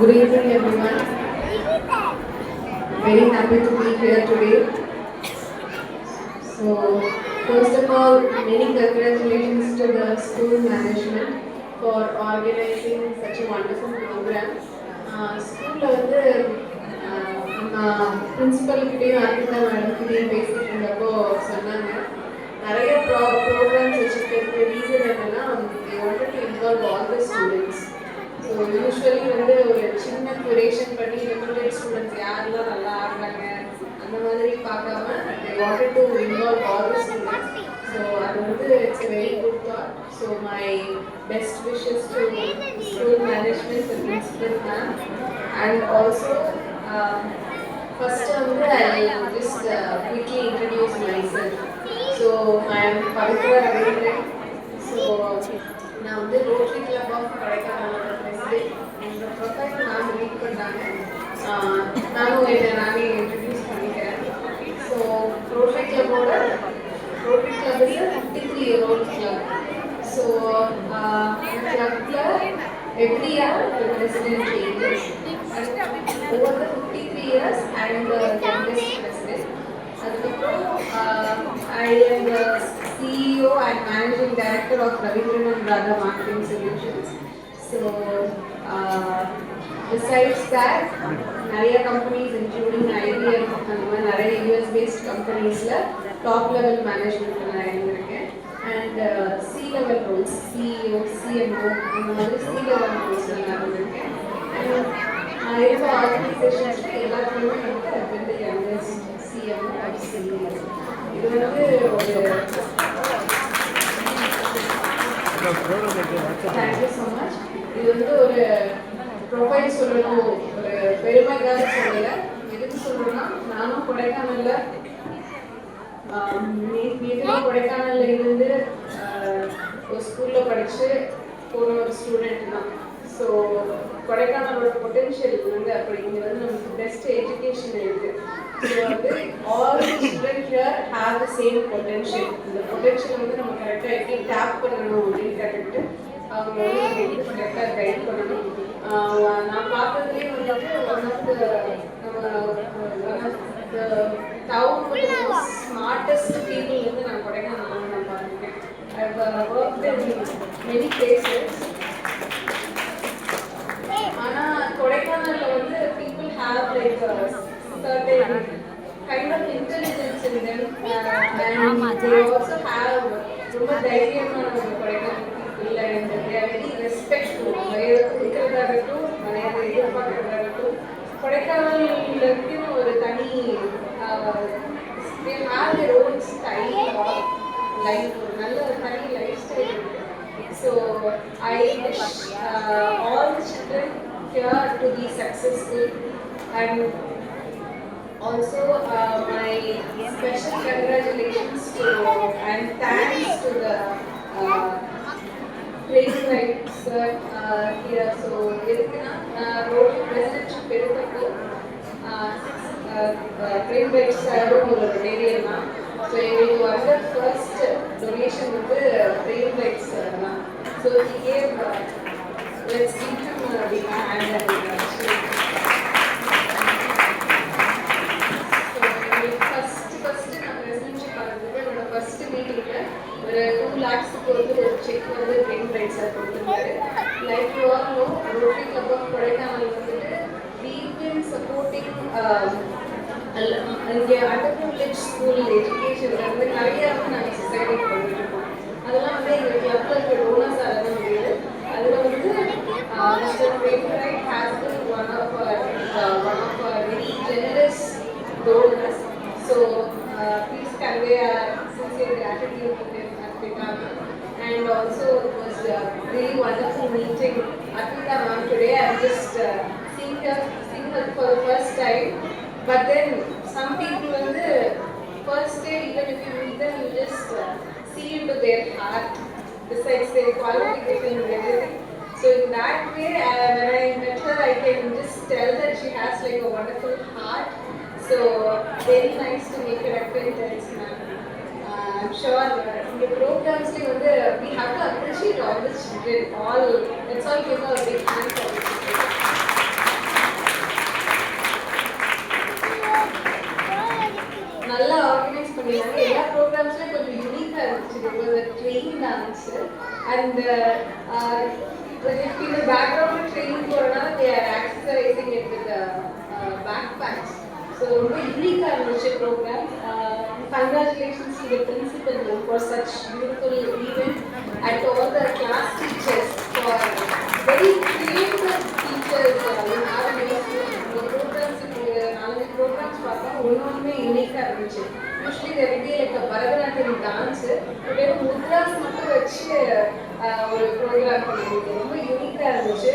Good evening, everyone. Very happy to be here today. So, first of all, many congratulations to the school management for organizing such a wonderful program. ஸ்கூலில் வந்து நம்ம பிரின்சிபல்கிட்டையும் அர்ப்பிதா மேடம்கிட்டையும் பேசிட்டு இருந்தப்போ சொன்னாங்க நிறைய programs வச்சுருக்கிறதுக்கு reason என்னன்னா they wanted to involve all the students. So usually வந்து ஒரு சின்ன குரேஷன் பண்ணி லிமிடெட் ஸ்டூடெண்ட்ஸ் யாரெல்லாம் நல்லா ஆடுறாங்க அந்த மாதிரி பார்க்காம they wanted to involve all the students. So அது வந்து it's a very good thought. So my best wishes to school management, the principal ma'am, and also first வந்து I will just quickly introduce myself. So I am Pavitra Ravindran. So நான் வந்து rotary club of கொடைக்கானலோட president. என்னோட profile நான் read பண்ணாங்க. நானும் என்னை நானே introduce பண்ணிக்கிறேன். So rotary club is 53-year-old club. So கிளப்பில் every year the president changes. Over the 53 years I am the youngest president. அதுக்கப்புறம் I am the CEO and Managing Director of Ravindran and Radha Marketing Solutions. So besides that, நிறைய companies including IBM அந்த மாதிரி நிறைய US based companiesல top level management நான் இருந்திருக்கேன். And C-level roles, CEO, CMO அந்த மாதிரி C-level roles நான் இருந்திருக்கேன். And இருந்த ஆர்கனைசேஷன்ஸ்ல எல்லாத்துலேயுமே வந்து I've been the youngest CMO of CEO. இது வந்து ஒரு தேங்க்யூ ஸோ மச். இது வந்து ஒரு ப்ரொஃபைல் சொல்லணும், ஒரு பெருமைக்காக சொல்லலை. எதுக்கு சொல்லணும்னா நானும் கொடைக்கானலில் கொடைக்கானலில் இருந்து ஒரு ஸ்கூலில் படித்து போன ஒரு ஸ்டூடெண்ட் தான். ஸோ கொடைக்கானலோட பொட்டென்ஷியல் வந்து அப்படி இங்கே வந்து நமக்கு பெஸ்ட் எஜுகேஷன் இருக்குது. ஸோ வந்து all the student here have the same potential. இந்த பொட்டென்ஷியல் வந்து நம்ம கரெக்டாக எப்படி டேப் பண்ணணும் அப்படின்னு கற்றுக்கிட்டு அவங்க வந்து நம்ம எப்படி கரெக்டாக கைட் பண்ணணும். நான் பார்த்ததுலேயே வந்துட்டு one of the town smartest people வந்து நான் கொடைக்கானல் நான் பார்த்துருக்கேன். I've worked in many places. ஆனால் கொடைக்கானலில் வந்து people have like a certain kind of intelligence in them, and they also have ரொம்ப தைரியமான ஒரு Kodaikanal people, and they are very respectful. இருக்கிறதாகட்டும் மரியாதை எதிர்பார்க்கிறதாகட்டும் கொடைக்கானலுக்கு ஒரு தனி they have their own style of life, ஒரு நல்ல ஒரு தனி லைஃப் ஸ்டைல் இருக்கு. So I wish all the children here to be successful, and also my special congratulations to and thanks to the Trainwright sir here. So edukuna Rotary presidentship edutappo Trainwright sir ஒரு Daryl தான். So எங்களுக்கு வந்த first donation வந்து Trainwright sir தான். So he gave let's give him a big hand and first நான் பிரசிடென்ஷிப் ஆகிறதுக்கு என்னோட first மீட்டிங்கில் ஒரு 2 lakhsக்கு வந்து ஒரு செக் வந்து Trainwright sir கொடுத்துருந்தாரு. Like you all know, rotary club of Kodaikanal வந்துட்டு we've been supporting இங்கே அண்டர் ப்ரிவிலேஜ் ஸ்கூல் எஜுகேஷனில் வந்து நிறையா வந்து நாங்கள் சொசைட்டிக்கு பண்ணிட்டு இருக்கோம். அதெல்லாம் வந்து எங்கள் கிளப்பில் இருக்க டோனர்ஸால் தான் முடியுது. அதில் வந்து mister Trainwright has been one of our very generous donors. So please convey our sincere gratitude to him, Arpita. And also it was really wonderful meeting Arpita ma'am today. I'm just seeing her for the first time. But then some people in the first day, even if you meet them, you just see into their heart, besides their qualification and everything. So in that way, when I met her, I can just tell that she has like a wonderful heart. So very nice to make her acquaintance, ma'am. I'm sure in the programs we have to appreciate all the children. Let's all give her a big hand for the children. பண்ணினாங்க. எல்லா ப்ரோக்ராம்ஸுமே கொஞ்சம் யூனிக்காக இருந்துச்சு. Because train answer and இந்த background train போகிறனால they are accessorising it with back packs. So ரொம்ப யூனிக்காக இருந்துச்சு programme. Congratulations to the principal for such beautiful event and to all the class teachers for very creative teachers. You have the programs, நாலு programs பார்த்தா ஒன்றுமே யூனிக்காக இருந்துச்சு. Usually there will be like a Bharatanatyam dance, today mudras மட்டும் வச்சு ஒரு program பண்ணியிருந்தது. ரொம்ப யூனிக்காக இருந்துச்சு.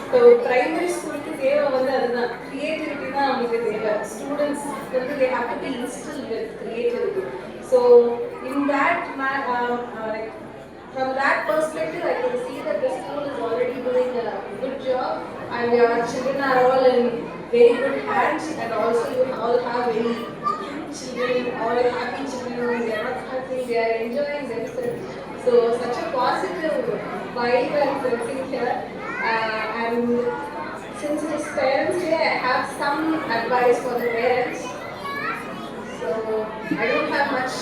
இப்போ ப்ரைமரி ஸ்கூலுக்கு தேவை வந்து அதுதான், கிரியேட்டிவிட்டி தான் அவங்களுக்கு தேவை. ஸ்டூடெண்ட்ஸ் வந்து they have to be instilled with creativity. So in that like from that perspective, I can see that the school is already doing a good job and your children are all in very good hands, and also you all have very children, all happy children. They are not happy, they are enjoying themselves. So such a positive vibe and sensing here. And since it is Parents Day, I have some advice for the parents. So I don't have much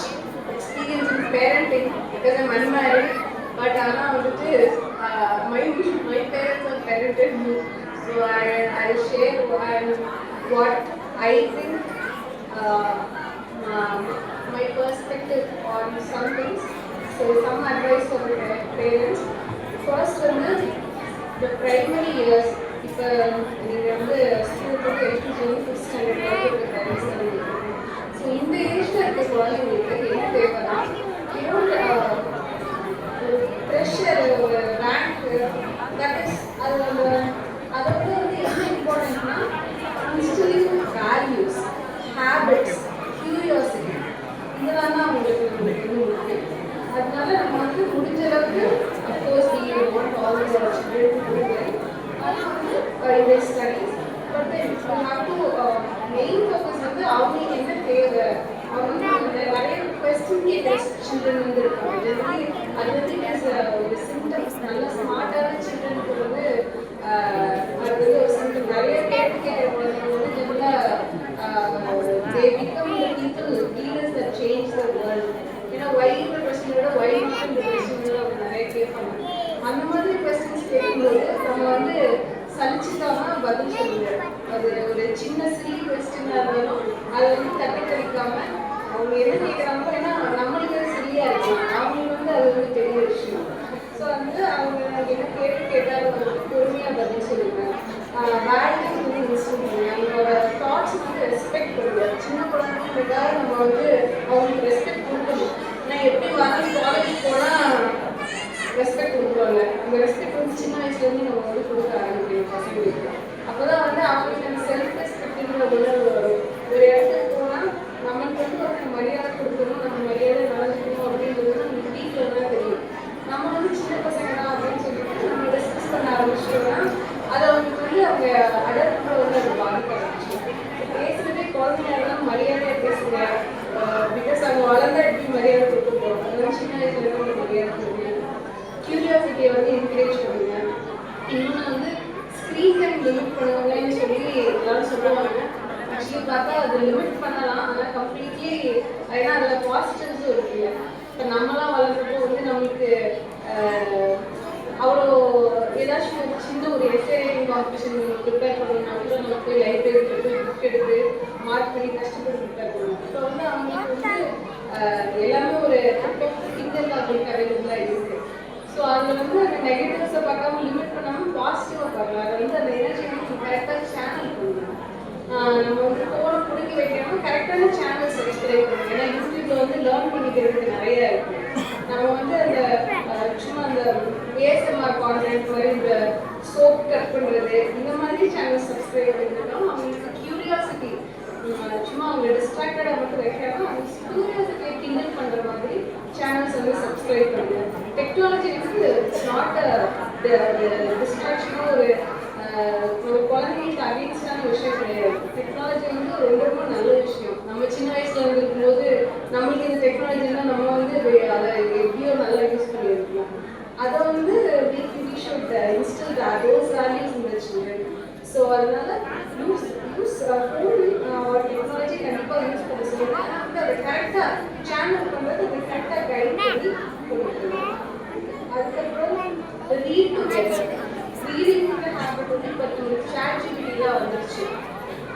experience in parenting because I'm unmarried, but my parents have parented me. So I'll share what I think, my perspective on some things. So some advice for the parents. First one is the primary years. இப்போ நீங்கள் வந்து ஸ்கூலுக்கு LKG fifth standard வரைக்கும் parents தான் இருக்குது. So இந்த ஏஜில் இருக்க குழந்தைங்களுக்கு என்ன தேவைன்னா, ஒரு ப்ரெஷர், ஒரு ரேங்க்கு, தட் இஸ் அது அதோட வந்து என்ன இம்பார்ட்டன்ட்னா இன்ஸ்டிலிங் வேல்யூஸ், ஹேபிட்ஸ், கியூரியாசிட்டி, இதெல்லாம் தான் அவங்களுக்கு வந்து முக்கியம். அதனால நம்ம வந்து முடிஞ்ச அளவுக்கு of course we want all the children to do well in their studies, but then we have to main focus வந்து அவங்களுக்கு என்ன தேவை, அவங்க நிறைய கொஸ்டின் கேட்குற சில்ட்ரன் வந்து இருக்காங்க. ஜெனரலி அது வந்து ஒரு சிம்டம்ஸ். நல்ல ஸ்மார்ட்டான சில்ட்ரனுக்கு வந்து அது வந்து ஒரு சிம்டம். நிறைய கேள்வி கேட்குற குழந்தைங்க வந்து ஜெனரலாக they become the people, leaders that change the world. ஏன்னா ஒய்ன்ற கொஸ்டினோட ஒய்ன்ற கொஸ்டினோட அவங்க நிறைய கேட்பாங்க. அந்த மாதிரி கொஸ்டின்ஸ் கேட்கும்போது நம்ம வந்து சலிச்சுக்காம பதில் சொல்லுங்க. அது ஒரு சின்ன சில்லி கொஸ்டினாக இருந்தாலும் அதை வந்து தட்டி கழிக்காம அவங்க என்ன கேட்குறாங்களோ, ஏன்னா நம்மளுக்கு அது சில்லியாக இருக்கலாம், அவங்களுக்கு வந்து அது வந்து பெரிய விஷயம். ஸோ வந்து அவங்க என்ன கேட்டாலும் வந்து பொறுமையாக பதில் சொல்லுங்க. வேல்யூ வந்து இன்ஸ்டில் பண்ணுங்க. அவங்களோட தாட்ஸ் வந்து ரெஸ்பெக்ட் பண்ணுங்க. சின்ன குழந்தைங்களுக்காக நம்ம வந்து அவங்களுக்கு ரெஸ்பெக்ட் கொடுக்கணும். ஏன்னா எப்படி வந்து காலேஜ் போனால் ரெஸ்பெக்ட் கொடுக்குறாங்க, அந்த ரெஸ்பெக்ட் வந்து சின்ன வயசுலேருந்து நம்ம வந்து கொடுக்க ஆரம்பிக்கணும் பசங்களுக்கு. அப்போ தான் வந்து அவங்களுக்கு அந்த செல்ஃப் ரெஸ்பெக்ட்ங்கிற உணர்வு வரும். ஒரு இடத்துக்கு போனால் நம்மளுக்கு வந்து ஒரு மரியாதை கொடுக்கணும், நம்ம மரியாதை நடந்துக்கணும் அப்படின்றது நமக்கு வீட்டில் தான் தெரியும். நம்ம வந்து சின்ன பசங்க தான் அப்படின்னு சொல்லிட்டு நம்ம டிஸ்கஸ் பண்ண ஆரம்பிச்சிட்டோம்னா அதை அவங்களுக்கு வந்து அவங்க அடர்ப்புல வந்து அது பாதிக்க ஆரம்பிச்சிடும். பேசுறதே குழந்தைங்கலாம் மரியாதையாக பேசுங்க. பிகாஸ் அவங்க வளர்ந்தா எப்படி மரியாதை கொடுக்க போகிறோம், அதெல்லாம் சின்ன வயசுலேருந்து ஒரு மரியாதை கொடுங்க. கியூரியாசிட்டியை வந்து என்கரேஜ் பண்ணுங்க. இன்னொன்று வந்து ஸ்க்ரீன் டைம் லிமிட் பண்ணுவாங்கன்னு சொல்லி எல்லாரும் சொல்லுவாங்க. ஆக்சுவலி பார்த்தா அது லிமிட் பண்ணலாம், ஆனால் கம்ப்ளீட்லி, ஏன்னா அதில் பாசிட்டிவ்ஸும் இருக்குல்ல. இப்போ நம்மளாம் வளர்றப்போ வந்து நம்மளுக்கு அவ்வளோ ஏதாச்சும் ஒரு சின்ன ஒரு எஸ்ஏ ரைட்டிங் காம்படிஷன் ப்ரிப்பேர் பண்ணணும்னா கூட நம்ம போய் லைப்ரரியில் போய் புக் எடுத்து மார்க் பண்ணி கஷ்டப்பட்டு ப்ரிப்பேர் பண்ணணும். இப்போ வந்து அவங்களுக்கு வந்து எல்லாமே ஒரு திங்கல் அவங்களுக்கு அவைலபிளாக இருக்குது. ஸோ அதில் வந்து அந்த நெகட்டிவ்ஸை பார்க்காம லிமிட் பண்ணாமல் பாசிட்டிவாக பார்க்கலாம். அதை வந்து அந்த எனர்ஜி வந்து கரெக்டாக சேனல் பண்ணணும். நம்ம வந்து ஃபோனை பிடிக்க வைக்காமல் கரெக்டான சேனல் சப்ஸ்கிரைப் பண்ணணும். ஏன்னா யூடியூப்பில் வந்து லேர்ன் பண்ணிக்கிறதுக்கு நிறைய இருக்குது. நம்ம வந்து அந்த சும்மா அந்த ஏஎஸ்எம்ஆர் கான்டென்ட் மாதிரி இந்த சோப் கட் பண்ணுறது இந்த மாதிரி சேனல் சப்ஸ்கிரைப் பண்ணிருக்கோம். அவங்களுக்கு கியூரியாசிட்டி சும்மா அவங்க டிஸ்ட்ராக்டடாக மட்டும் வைக்காமல் அவங்க கியூரியாசிட்டியை கிண்டல் பண்ணுற மாதிரி சேனல்ஸ் வந்து சப்ஸ்கிரைப் பண்ணுங்க. டெக்னாலஜி வந்து இட்ஸ் நாட் டிஸ்ட்ராக்ஷனோ ஒரு குழந்தைங்களுக்கு அகெயின்ஸ்டான விஷயம் கிடையாது. டெக்னாலஜி வந்து ரொம்ப நல்ல விஷயம். நம்ம சின்ன வயசுல இருக்கும்போது நம்மளுக்கு இந்த டெக்னாலஜிலாம் நம்ம வந்து அதை எப்படியோ நல்லா யூஸ் பண்ணியிருக்கோம். அதை வந்து we should instill those values in the children. So அதனால யூஸ் ஃபோன் டெக்னாலஜி கண்டிப்பாக யூஸ் பண்ண சொல்லுங்கள். ஆனால் வந்து அதை கரெக்டாக சேனல் பண்ணுறது அதை கரெக்டாக கைட் பண்ணி கொடுக்குறது. அதுக்கப்புறம் ரீட் டுகெதர், ரீடிங் ஹேபிட் வந்து இப்போ சாட்ஜிபிட்டிலாம் வந்துருச்சு.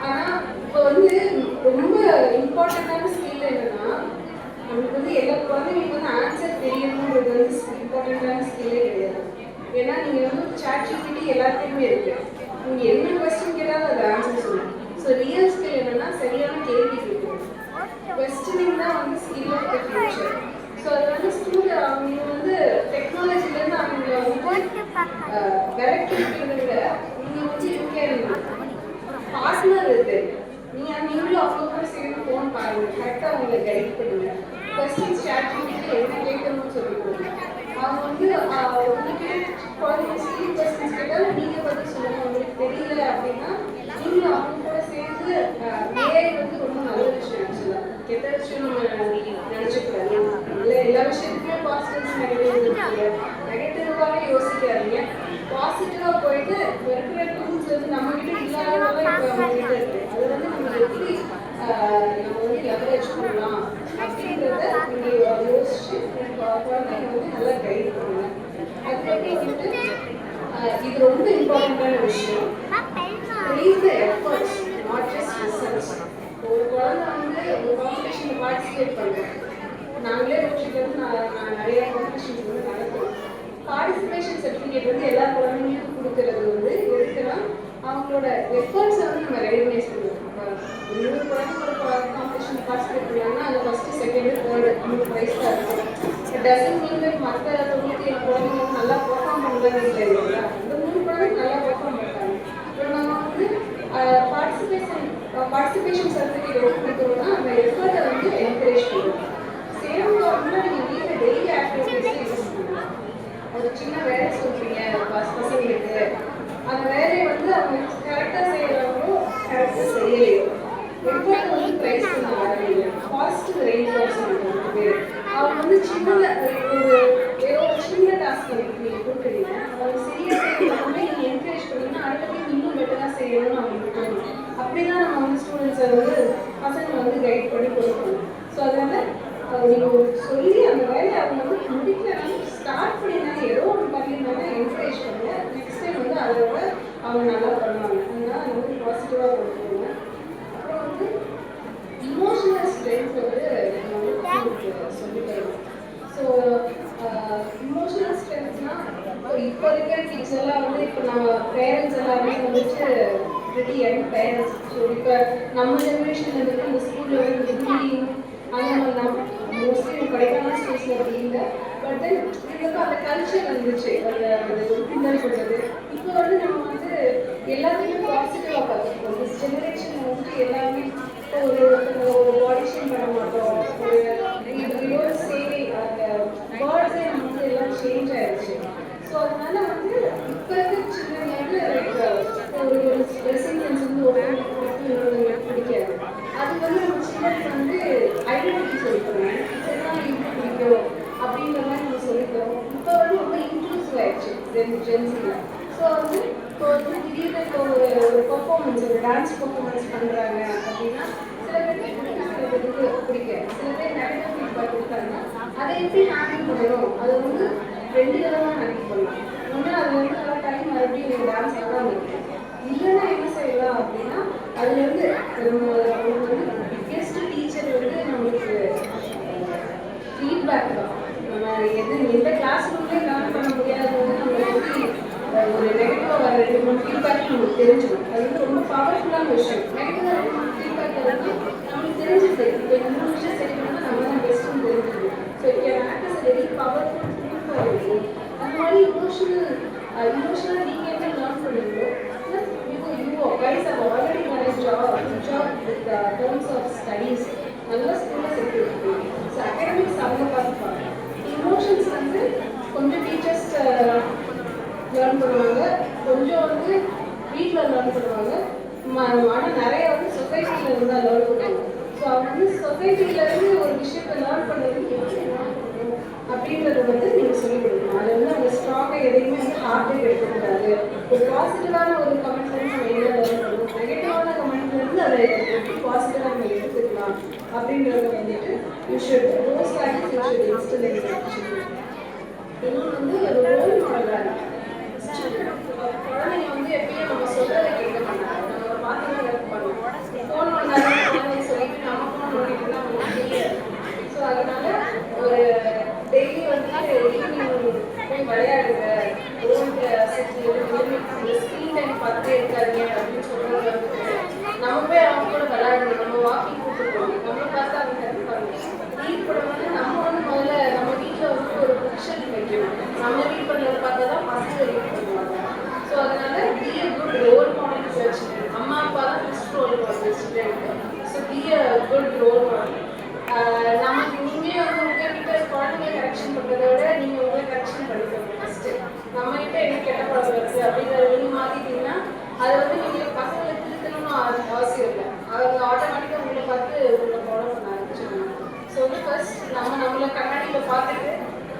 ஆனால் இப்போ வந்து ரொம்ப இம்பார்ட்டண்ட்டான ஸ்கில் என்னன்னா, நமக்கு வந்து எல்லா குழந்தைங்களுக்கு வந்து ஆன்சர் தெரியணுன்றது வந்து இம்பார்ட்டண்ட்டான ஸ்கில்லே கிடையாது. ஏன்னா நீங்கள் வந்து சாட்ஜிபிட்டி எல்லாத்தையுமே இருக்கு, நீங்கள் என்ன கொஸ்டின் கேட்டாலும் அது ஆன்சர் சொல்லணும். ஸோ ரியல் ஸ்கில் என்னன்னா சரியான கேள்வி கேட்கணும். கொஸ்டினிங் தான் வந்து skill of the future. So அது வந்து ஸ்கூல் அவங்க வந்து டெக்னாலஜிலேருந்து அவங்க வந்து விளக்கி இருக்கிறத விட நீங்கள் வந்து பார்ட்னர் இருக்கு. நீங்களும் அவங்க கூட சேர்ந்து ஃபோன் பாருங்க, கரெக்டாக அவங்களை கைட் பண்ணுங்க. கொஸ்டின்ஸ் சாட்ஜிபிட்டி என்ன கேட்கணும்னு சொல்லி கொடுங்க. அவங்க வந்து உங்களுக்கு குழந்தைங்க ஸ்கில் கொஸ்டின்ஸ் கேட்டாலும் நீங்கள் பதில் சொல்லுங்கள். உங்களுக்கு தெரியல அப்படின்னா நீங்களும் அவங்க கூட சேர்ந்து ஏஐ வந்து ரொம்ப நல்ல விஷயம். ஆக்சுவலாக கெட்ட விஷயம் நம்ம நினச்சிக்கூடாது. இல்லை எல்லா விஷயத்துக்குமே பாசிட்டிவ்ஸ் நெகட்டிவ் இருக்குது. நெகட்டிவாகவே யோசிக்காதீங்க, பாசிட்டிவாக போயிட்டு இருக்கிற டூல்ஸ் வந்து நம்மகிட்ட இல்லாதவங்க இப்போ நம்மகிட்ட இருக்குது. அதை வந்து நம்ம எப்படி நம்ம வந்து லெவரேஜ் பண்ணலாம் அப்படின்றத நீங்கள் யோசிச்சு குழந்தைங்க வந்து நல்லா கைட் பண்ணுங்க. அதுக்கப்புறம் வந்து இது ரொம்ப இம்பார்ட்டண்டான விஷயம், please the efforts not just results. ஒரு குழந்தை வந்து ஒரு காம்படிஷனில் பார்ட்டிசிபேட் பண்ணுறோம். நாங்களே ரோஷிக்கு நான் நிறைய காம்படிஷன்ஸ் வந்து நடத்துவோம். பார்ட்டிசிபேஷன் சர்டிஃபிகேட் வந்து எல்லா குழந்தைங்களுக்கும் கொடுக்கறது வந்து எதுக்குன்னா அவங்களோட எஃபர்ட்ஸை வந்து நம்ம ரெகனைஸ் பண்ணுவோம். இப்போ 100 குழந்தைங்களோட காம்படிஷன் பார்ட்டிசிபேட் பண்ணாங்கன்னா அது ஃபஸ்ட்டு செகண்டு தேர்டு 3 ப்ரைஸ் தான் இருக்கும். இட் டசன்ட் மீன் தட் மற்ற 97 குழந்தைங்க நல்லா பெர்ஃபார்ம் பண்ணுறது இல்லை இல்லைங்களா. இந்த 3 குழந்தைங்க நல்லா பெர்ஃபார்ம் பண்ணுறாங்க. இப்போ நம்ம வந்து பார்ட்டிசிபேஷன் சர்டிஃபிகேட் கொடுக்குறோம்னா அந்த எஃபர்ட்டை வந்து என்கரேஜ் பண்ணுவோம். சேம் கவர்மெண்ட் நீங்கள் வீட்டில் டெய்லி ஆக்டிவிட்டீஸே யூஸ் பண்ணலாம். ஒரு சின்ன வேலை சொல்கிறீங்க பசங்களுக்கு, அந்த வேலையை வந்து அவங்க கரெக்டாக செய்கிறவங்களோ கரெக்டாக செய்யலையோ எஃபர்ட் வந்து ப்ரைஸ் பண்ண வரலையோ பாசிட்டிவ் ரெயின்ஃபோர்ஸ்மெண்ட் பேர். அவங்க வந்து சின்ன ஏதோ ஒரு சின்ன டாஸ்க் வந்து நீங்கள் கொடுக்குறீங்க, அவங்க சரியாக செய்யறதுனால நீங்கள் என்கரேஜ் பண்ணீங்கன்னா அடுத்த இன்னும் பெட்டராக செய்யணும்னு அவங்களுக்கு தோணும். அப்படி தான் நம்ம வந்து ஸ்டூடெண்ட்ஸை வந்து பசங்களை வந்து கைட் பண்ணி கொடுக்கணும். ஸோ அதனால் நீங்கள் சொல்லி அந்த வேலையை அவங்க வந்து முடிக்கலனாலும் ஸ்டார்ட் பண்ணியிருந்தாங்க, ஏதோ ஒன்று பண்ணியிருந்தாங்க, என்கரேஜ் பண்ணுங்க. நெக்ஸ்ட் டைம் வந்து அதை விட அவங்க நல்லா பண்ணுவாங்க. அதனால் அது வந்து பாசிட்டிவாக கொடுத்துருங்க. அப்புறம் வந்து இமோஷனல் ஸ்ட்ரென்த் வந்து நம்ம வந்து சொல்லி தருவோம். ஸோ இமோஷனல் ஸ்ட்ரென்த்னால் இப்போ இருக்கிற கிட்ஸ் எல்லாம் வந்து இப்போ நம்ம பேரண்ட்ஸ் எல்லாமே வந்துட்டு வெரி யங் பேரண்ட்ஸ். ஸோ இப்போ நம்ம ஜென்ரேஷன் வந்துட்டு அந்த ஸ்கூலில் வந்து புல்லிங் அந்த மாதிரிலாம் மோஸ்ட்லி கிடைக்காம ஸ்கூல்ஸில் அப்படி இல்லை. பட் தென் எங்களுக்கு அந்த கல்ச்சர் வந்துச்சு, அந்த பின்னல் கொடுத்தது. இப்போ வந்து நம்ம வந்து எல்லாத்தையுமே பாசிட்டிவாக பார்த்துருக்கோம். இந்த ஜெனரேஷன் வந்துட்டு எல்லாமே இப்போ ஒரு பாடி ஷேம் பண்ண மாட்டோம். ஒரு சேவை அந்த வேர்ட்ஸே நம்ம வந்து எல்லாம் சேஞ்ச் ஆயிடுச்சு. ஸோ அதனால வந்து இப்போ இருக்க சில்ட்ரன் வந்து ஒரு ட்ரெஸ்ஸிங் சென்ஸ் வந்து ஒருத்தருக்கு பிடிக்காது. அது வந்து நம்ம சில்ட்ரன் வந்து ஐடென்டிட்டி சொல்லித்தரோம், இதெல்லாம் எப்படி பிடிக்கும் அப்படின்ற மாதிரி நம்ம சொல்லித்தரோம். இப்போ வந்து ரொம்ப இன்க்ளூசிவ் ஆயிடுச்சு ஜென்ஸில். ஸோ வந்து இப்போ வந்து திடீர்னு இப்போ ஒரு பர்ஃபார்மன்ஸ், ஒரு டான்ஸ் பர்ஃபார்மன்ஸ் பண்ணுறாங்க அப்படின்னா சில பேருக்கு சில பேருக்கு பிடிக்காது. சில பேர் நெகட்டிவ் ஃபீட்பேக் கொடுத்தாங்கன்னா அதை எப்படி ஹேண்டில் பண்ணணும், அது வந்து 2 விதமாக ஹேண்டில் பண்ணலாம். ஒன்று அது வந்து நல்லா டைம் மறுபடியும் நீங்கள் டான்ஸ் ஆகாமல் இருக்கு, இல்லைன்னா என்ன செய்யலாம் அப்படின்னா அதுலேருந்து அவங்களுக்கு வந்து பிக்கெஸ்ட் டீச்சர் வந்து நம்மளுக்கு ஃபீட்பேக் தான். நம்ம எந்த கிளாஸ் ரூம்லேயும் லேர்ன் பண்ண முடியாது வந்து நம்மளுக்கு ஒரு நெகட்டிவாக வர 2-3 ஃபீட்பேக் நமக்கு தெரிஞ்சுக்கணும். அது வந்து ரொம்ப பவர்ஃபுல்லான விஷயம். நெகட்டிவாக ஃபீட்பேக் வந்து நம்மளுக்கு தெரிஞ்சுது. இப்போ இந்த 3 விஷயம் சரி பண்ணால் நம்ம தான் பெஸ்ட்டுன்னு தெரிஞ்சுது. ஸோ இப்போ act is very powerful tool for you. அந்த மாதிரி இமோஷனலாக நீங்கள் என்ன learn பண்ணுவீங்களோ you guys have already done a job with the terms of studies. நல்லா ஸ்கூலில் சேர்த்துருக்கு. ஸோ அகாடமிக்ஸ் அவங்க பார்த்துப்பாங்க. இமோஷன்ஸ் வந்து கொஞ்சம் டீச்சர்ஸ் லேர்ன் பண்ணுவாங்க, கொஞ்சம் வந்து வீட்டில் லேர்ன் பண்ணுவாங்க. ஆனால் நிறைய வந்து சொசைட்டியில் இருந்தால் லேர்ன் பண்ணுவாங்க. ஸோ அவங்க வந்து சொசைட்டியிலேருந்து ஒரு விஷயத்தை லேர்ன் பண்ணுறதுக்கு எப்படி லேர்ன் பண்ணணும் அப்படின்றத வந்து நீங்கள் சொல்லிக் கொடுக்கணும். அதை வந்து அவங்க ஸ்ட்ராங்காக எதையுமே வந்து ஹார்ட்டே எடுக்கக்கூடாது. ஒரு பாசிட்டிவான ஒரு கமெண்ட்லேருந்து நம்ம என்ன லேர்ன் பண்ணணும், நெகட்டிவான கமெண்ட்லேருந்து அதை எப்படி பாசிட்டிவாக நம்ம எடுத்துக்கலாம் அப்படின்றத வந்துட்டு you should rose values you should இன்ஸ்டில் in your. இன்னொன்று வந்து ஒரு ரோல் மாடலாக குழந்தைங்க வந்து எப்பயும் நம்ம சொல்றதை கேட்க மாட்டாங்க. நம்ம பார்த்து ஒர்க் பண்ணுவோம். ஃபோன் பண்ணாலும் குழந்தைங்க சொல்லிட்டு நம்ம ஃபோன் பண்ணிட்டு தான் அவங்களுக்கு தெரியாது. ஸோ அதனால ஒரு டெய்லி வந்து ஈவினிங் போய் விளையாடுங்க, ஸ்க்ரீன் டைம் பார்த்துட்டே இருக்காதுங்க அப்படின்னு சொல்றது வந்து நம்ம போய் அவங்க கூட விளையாடணும். நம்ம வாக்கிங் கூப்பிட்டு போகணும். நம்ம பார்த்தா அவங்க இருப்பாங்க. ரீட் பண்ணும்போது நம்ம வந்து முதல்ல நம்ம வீட்டில் வந்து ஒரு புக்ஷன் வைக்கணும். நம்ம ரீட் பண்ணுறத பார்த்தா தான் பசங்க ரீட் பண்ணுவாங்க. ஸோ அதனால be a good role model வச்சு அம்மா அப்பா தான் first role model student. So be a good role model. நமக்கு நீங்களே வந்து உங்ககிட்ட குழந்தைங்க கரெக்ஷன் பண்ணுறத விட நீங்கள் உங்களை கரெக்ஷன் பண்ணிக்கோங்க ஃபஸ்ட்டு. நம்மகிட்ட என்ன கெட்ட பழக்கம் இருக்குது அப்படிங்கிறத நீங்கள் மாற்றிட்டீங்கன்னா அதை வந்து நீங்கள் பசங்களை திருத்தணும்னு அவசியம் இல்லை. அவங்க ஆட்டோமேட்டிக்காக உங்களை பார்த்து உங்களை ஃபாலோ பண்ண ஆரம்பிச்சிடுவாங்க. ஸோ வந்து ஃபர்ஸ்ட் நம்மளை கண்ணாடியில் பார்த்துட்டு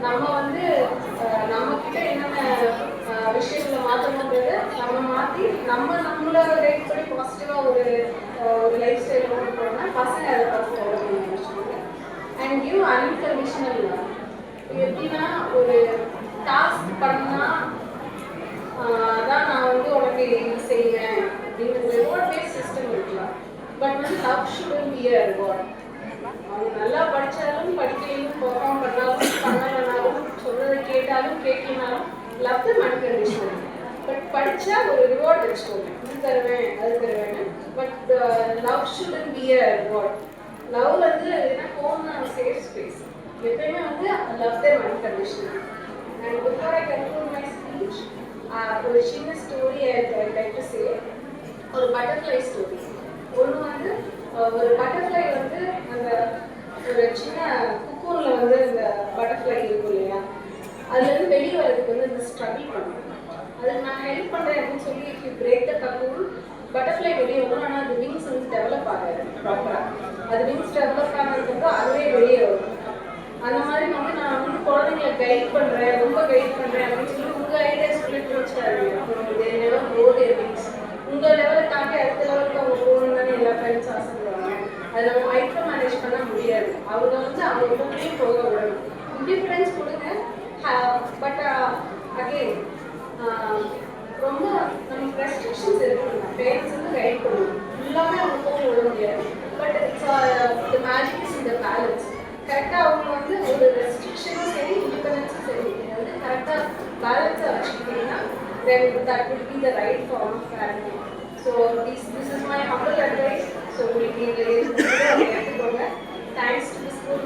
நம்ம வந்து நம்மக்கிட்ட என்னென்ன விஷயங்களை மாற்றணுன்றது நம்ம மாற்றி நம்மளோட லைஃப் படி பாசிட்டிவாக ஒரு லைஃப் ஸ்டைல் கொண்டு போனோம்னா பசங்க அதை பார்த்து ஃபாலோ பண்ண ஆரம்பிச்சிடுவாங்க. And give unconditional love. எப்படின்னா ஒரு டாஸ்க் பண்ணால் அதான் நான் வந்து உனக்கு இது செய்வேன் அப்படின்னு ரிவார்ட் பேஸ்ட் சிஸ்டம் இருக்கலாம். பட் வந்து love shouldn't be a reward. அவங்க நல்லா படித்தாலும் படிக்கலையும் பெர்ஃபார்ம் பண்ணாலும் சொல்றதை கேட்டாலும் கேட்கனாலும் லவ் தம் அன்கண்டிஷனல். பட் படித்தா ஒரு ரிவார்ட் வச்சுக்கோங்க, இது தருவேன் அது தருவேன்னு. But love shouldn't be a reward. Love வந்து என்ன ஹோம்னா சேஃப் ஸ்பேஸ். எப்பயுமே வந்து love them unconditional. And before I conclude my speech ஒரு சின்ன story I like to say. ஒரு பட்டர்ஃப்ளை ஸ்டோரி. ஒன்று வந்து ஒரு பட்டர்ஃப்ளை வந்து அந்த ஒரு சின்ன குக்கூனில் வந்து இந்த பட்டர்ஃப்ளை இருக்கும் இல்லையா, அதுலேருந்து வெளியே வரதுக்கு வந்து இந்த ஸ்ட்ரகிள் பண்ணும். அதுக்கு நான் ஹெல்ப் பண்ணுறேன் அப்படின்னு சொல்லி if you break the cocoon butterfly வெளியே வரும். ஆனால் அது விங்ஸ் வந்து டெவலப் ஆகாது ப்ராப்பராக. அது விங்ஸ் டெவலப் ஆனதுக்கப்புறம் அதுவே வெளியே வரும். அந்த மாதிரி வந்து நான் வந்து குழந்தைங்களை கைட் பண்ணுறேன், ரொம்ப கைட் பண்ணுறேன் அப்படின்னு சொல்லி உங்கள் ஐடியாஸ் சொல்லி விங்ஸ் உங்கள் லெவலை தாண்டி அடுத்த லெவலுக்கு அவங்க போகணுன்னு தானே எல்லா ஃப்ரெண்ட்ஸ் ஆசைப்படுவாங்க. அதை நம்ம மைக்ரோ மேனேஜ் பண்ண முடியாது. அவங்க வந்து அவங்க கூடயே போக விடணும். இண்டிஃபரன்ஸ் கொடுங்க. பட் அகெயின் ரொம்ப நமக்கு ரெஸ்ட்ரிக்ஷன்ஸ் இருக்கணும். பேரண்ட்ஸ் வந்து கைட் பண்ணணும். எல்லாமே அவங்க போக விட முடியாது. But it's the magic is இந்த பேலன்ஸ். கரெக்டாக அவங்க வந்து ஒரு ரெஸ்ட்ரிக்ஷனும் சரி இண்டிபெண்டன்ஸும் சரி வந்து கரெக்டாக பேலன்ஸாக வச்சுக்கிட்டீங்கன்னா then that would be the right form of parenting. So this is my humble advice. So we need to go. Thanks to the school.